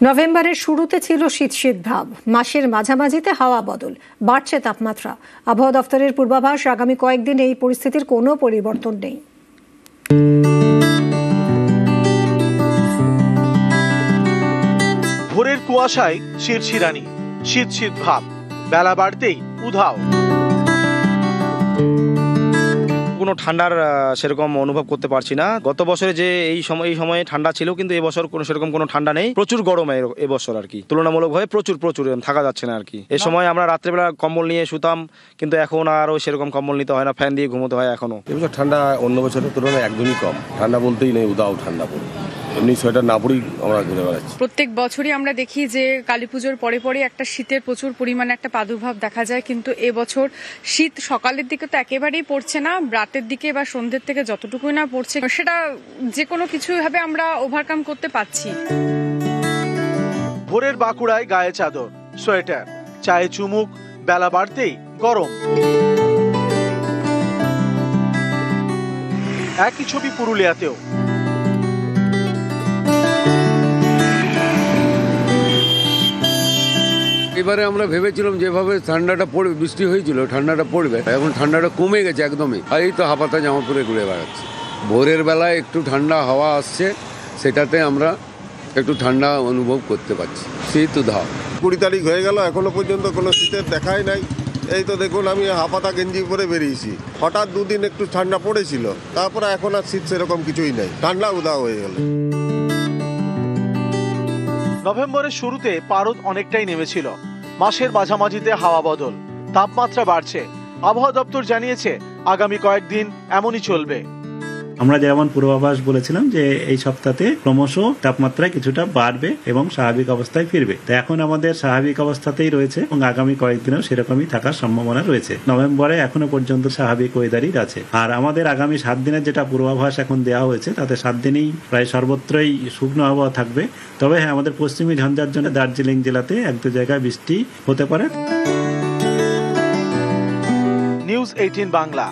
নভেম্বরের শুরুতে ছিল শীত শীত ভাব, মাসের মাঝামাঝিতে হাওয়া বদল, বাড়ছে তাপমাত্রা। আবহাওয়া দফতরের পূর্বাভাস, আগামী কয়েকদিন এই পরিস্থিতির কোনো পরিবর্তন নেই। ভোরের কুয়াশায় শিরশিরানি, শীত শীত ভাব, বেলা বাড়তেই উধাও। কোনো ঠান্ডার সেরকম অনুভব করতে পারছি না। গত বছরে যে এই সময়ে ঠান্ডা ছিল, কিন্তু এবছর সেরকম কোনো ঠান্ডা নেই। প্রচুর গরম এবছর আর কি, তুলনামূলকভাবে প্রচুর থাকা যাচ্ছে না আর কি। এই সময় আমরা রাত্রেবেলা কম্বল নিয়ে শুতাম, কিন্তু এখন আর সেরকম কম্বল নিতে হয় না, ফ্যান দিয়ে ঘুমোতে হয় এখনো। এবছর ঠান্ডা অন্য বছরের তুলনায় একদমই কম। ঠান্ডা বলতেই নেই, উদাও ঠান্ডা পড়ে। এমনি সোয়েটার না পরেই আমরা ঘুরে বেড়াচ্ছি। প্রত্যেক বছরই আমরা দেখি যে কালী পুজোর পরে পরে একটা শীতের প্রচুর পরিমাণে একটা প্রাদুর্ভাব দেখা যায়, কিন্তু এবছর শীত সকালের দিকে তো একেবারেই পড়ছে না, রাতের দিকে বা সন্ধ্যের থেকে যতটুকুই না পড়ছে সেটা যে কোনো কিছু ভাবে আমরা ওভারকাম করতে পারছি। ভোরের বাঁকুড়ায় গায়ে চাদর, সোয়েটার, চায়ে চুমুক, বেলা বাড়তেই গরম। একই ছবি পুরুলিয়াতেও। এবারে আমরা ভেবেছিলাম যেভাবে ঠান্ডাটা পড়বে, বৃষ্টি হয়েছিল, ঠান্ডাটা পড়বে, এখন ঠান্ডাটা কমে গেছে একদমই। আর এই তো হাফাতা জামা পরে ঘুরে বেড়াচ্ছি। ভোরের বেলায় একটু ঠান্ডা হাওয়া আসছে, সেটাতে আমরা একটু ঠান্ডা অনুভব করতে পারছি। শীত উধাও। 20 তারিখ হয়ে গেল, এখনো পর্যন্ত কোনো শীতের দেখাই নাই। এই তো দেখুন, আমি হাফাতা গেঞ্জি পরে বেরিয়েছি। হঠাৎ দুদিন একটু ঠান্ডা পড়েছিল, তারপরে এখন আর শীত সেরকম কিছুই নেই, ঠান্ডা উধাও হয়ে গেল। নভেম্বরের শুরুতে পারদ অনেকটাই নেমেছিল, মাসের মাঝামাঝিতে হাওয়া বদল, তাপমাত্রা বাড়ছে। আবহাওয়া দপ্তর জানিয়েছে আগামী কয়েকদিন এমনই চলবে। আমরা যেমন পূর্বাভাস বলেছিলাম যে এই সপ্তাহে ক্রমশ তাপমাত্রা কিছুটা বাড়বে এবং স্বাভাবিক অবস্থায় ফিরবে, তো এখন আমাদের স্বাভাবিক অবস্থাতেই রয়েছে এবং আগামী কয়েকদিনেও সেরকমই থাকার সম্ভাবনা রয়েছে। নভেম্বরে এখনো পর্যন্ত স্বাভাবিক ওয়েদারই আছে। আর আমাদের আগামী 7 দিনের যেটা পূর্বাভাস এখন দেওয়া হয়েছে, তাতে 7 দিনেই প্রায় সর্বত্রই শুকনো আবহাওয়া থাকবে। তবে হ্যাঁ, আমাদের পশ্চিমী ঝঞ্ঝার জন্য দার্জিলিং জেলাতে 1-2 জায়গায় বৃষ্টি হতে পারে। নিউজ 18 বাংলা।